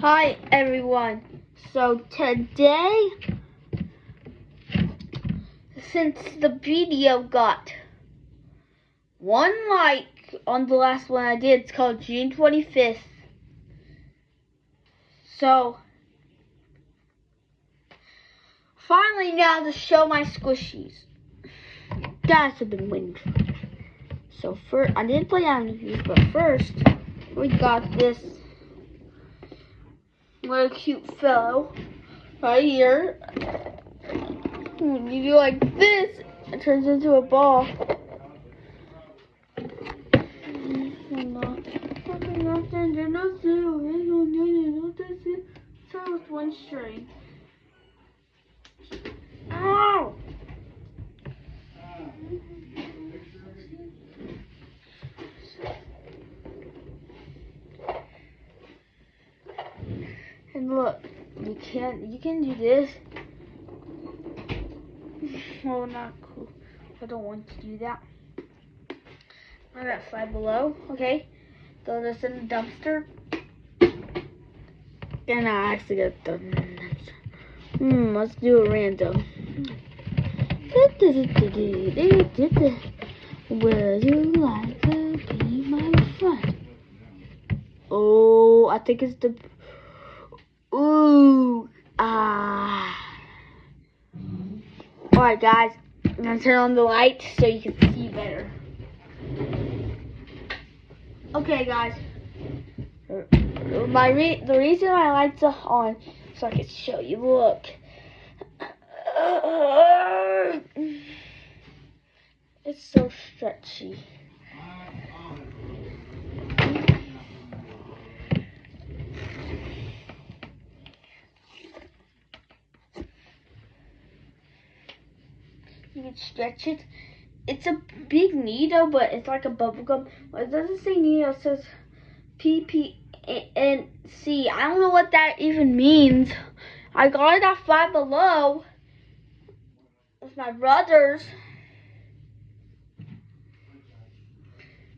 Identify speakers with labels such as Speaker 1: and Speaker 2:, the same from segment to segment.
Speaker 1: Hi everyone. So today, since the video got 1 like on the last one I did, it's called June 25th. So finally now to show my squishies. You guys have been waiting for it. So first, I didn't play on these, but first we got this little cute fellow right here. When you do like this, it turns into a ball. So with one string. Ow! And look, you can do this. Well, not cool. I don't want to do that. I got Five Below. Okay, throw this in the dumpster. And I actually got the dumpster. Let's do a random. Would you like to be my friend? Oh, I think it's the. Ooh, Alright guys, I'm gonna turn on the light so you can see better. Okay guys, the reason my lights are on so I can show you. Look, it's so stretchy. You can stretch it. It's a big needle, but it's like a bubble gum. Well, it doesn't say needle, it says PPNC. I don't know what that even means. I got it at Five Below with my brothers.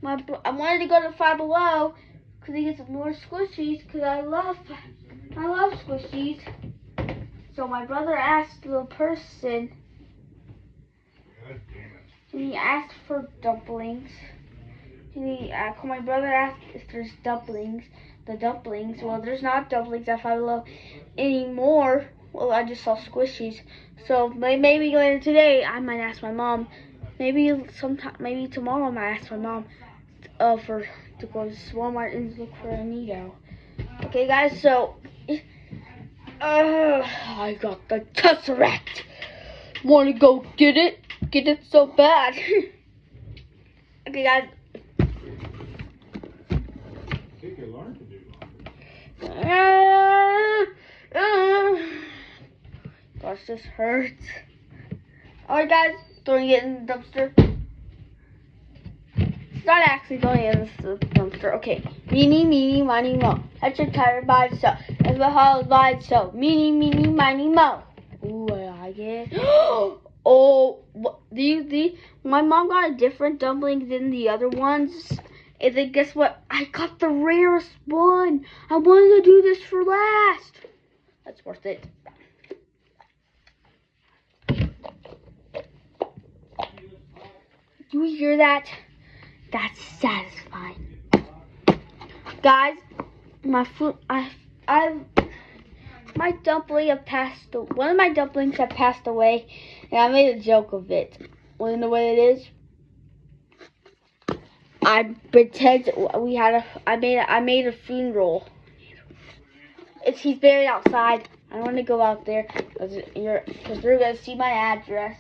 Speaker 1: I wanted to go to Five Below because he gets more squishies because I love squishies. So my brother asked the person. And he asked for dumplings. And my brother asked if there's dumplings. Well, there's not dumplings at Five Below anymore. Well, I just saw squishies. So maybe later today, I might ask my mom. Maybe tomorrow, I might ask my mom to go to Walmart and look for a needle. Okay, guys. So I got the Tesseract. Want to go get it? Get it so bad. Okay, guys. Gosh, this hurts. Alright, guys, throwing it in the dumpster. It's not actually going in the dumpster. Okay. Meeny, meeny, miny, mo. That's your tired by so. That's what hollow by so. Meeny, meeny, miny, mo. Ooh, I like it. Oh, my mom got a different dumpling than the other ones. And then guess what? I got the rarest one. I wanted to do this for last. That's worth it. Do you hear that? That's satisfying. Guys, my dumpling have passed. One of my dumplings have passed away, and I made a joke of it. Want to know what it is? I pretend I made a funeral. He's buried outside. I don't want to go out there because they're gonna see my address.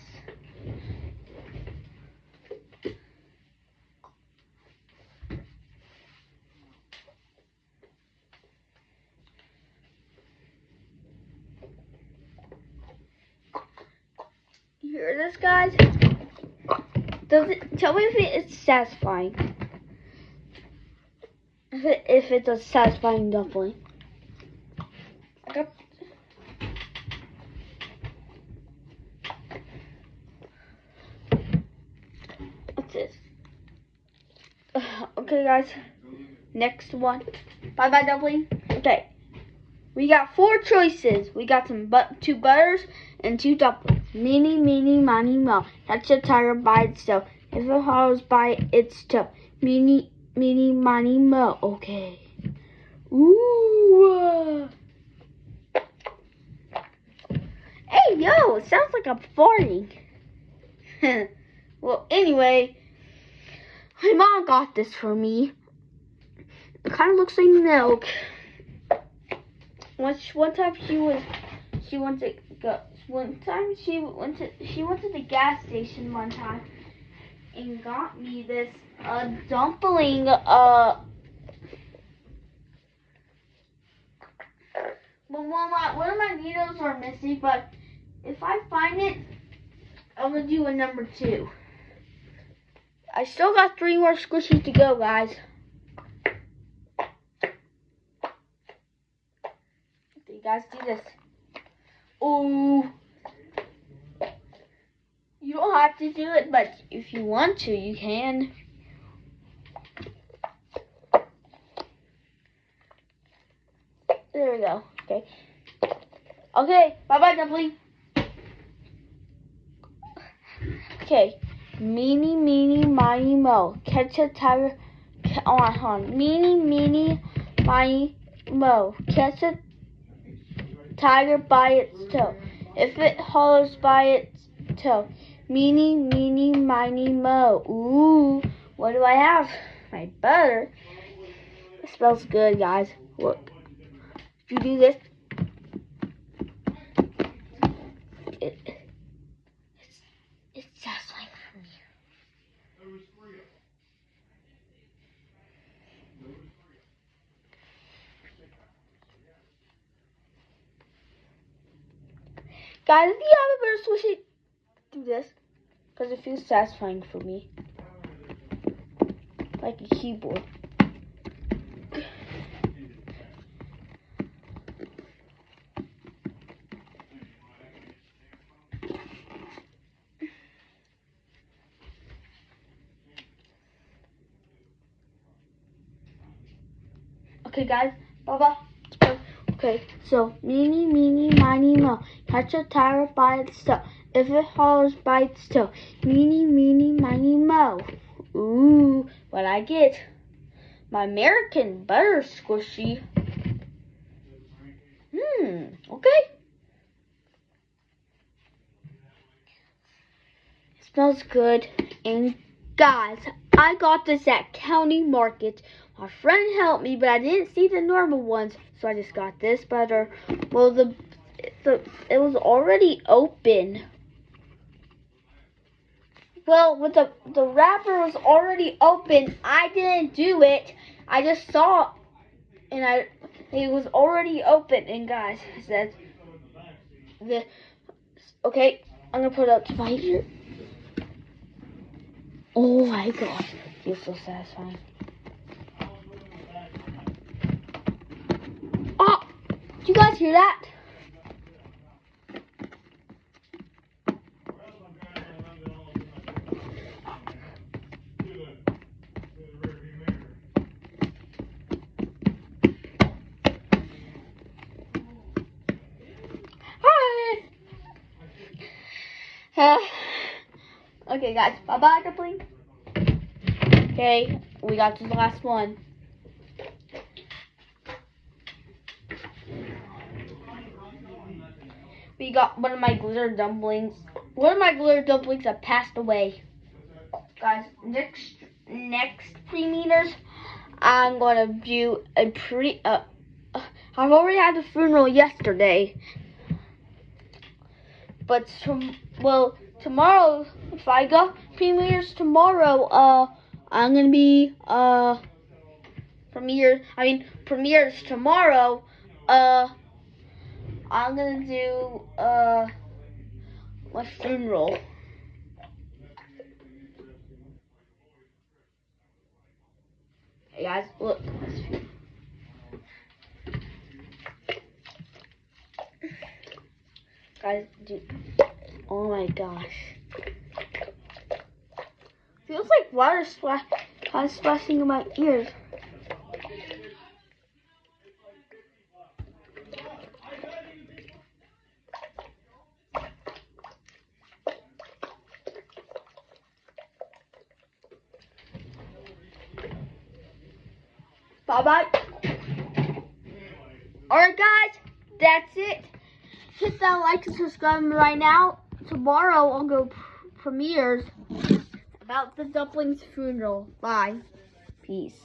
Speaker 1: You hear this, guys? Tell me if it's satisfying. If it's a satisfying dumpling. What's this? Okay, guys. Next one. Bye-bye, dumpling. Okay. We got 4 choices. We got two butters and 2 dumplings. Meeny, meeny, miny, mo. Catch a tiger by its tail. If it hollers by its tail. Meeny, meeny, miny, mo. Okay. Ooh. Hey, yo, it sounds like I'm farting. Well, anyway, my mom got this for me. It kind of looks like milk. One time she went to the gas station one time and got me this dumpling. Well, one of my needles are missing, but if I find it, I'm gonna do a number 2. I still got 3 more squishies to go, guys. So you guys do this. Ooh. You don't have to do it, but if you want to, you can. There we go. Okay. Okay. Bye-bye, dumpling. Okay. Meeny, meeny, miny, mo. Catch a tiger. Hold on. Meeny, meeny, miny, mo. Catch a tiger by its tail. If it hollers by its tail. Meeny, meeny, miny, mo. Ooh. What do I have? My butter. It smells good, guys. Look. If you do this, it's just like me. Guys, if you have a better squishy, do this. Because it feels satisfying for me. Like a keyboard. Okay, guys. Bye-bye. Okay, so, meeny, meeny, miny, mo. Catch a tiger by its tail. If it hollers by its tail. Meeny, meeny, miny, mo. Ooh, what I get? My American butter squishy. Okay. It smells good. And guys, I got this at County Market. My friend helped me, but I didn't see the normal ones, so I just got this butter. Well, it was already open. Well, with the wrapper was already open. I didn't do it. I just saw it, and it was already open. And guys, it says okay. I'm gonna put it up to my ear. Oh my gosh, it feels so satisfying. Oh, did you guys hear that? Okay, guys, bye-bye, dumpling. Okay, we got to the last one. We got one of my glitter dumplings. One of my glitter dumplings that passed away. Guys, next pre-meters, I'm gonna do a I've already had the funeral yesterday, but tomorrow, if I go premieres tomorrow, I'm gonna be premieres tomorrow. I'm gonna do my funeral. Hey guys, look. Guys, dude. Oh my gosh. Feels like water splashing in my ears. Bye-bye. Alright, guys. That's it. Hit that like and subscribe right now. Tomorrow, I'll go premieres about the dumplings funeral. Bye. Peace.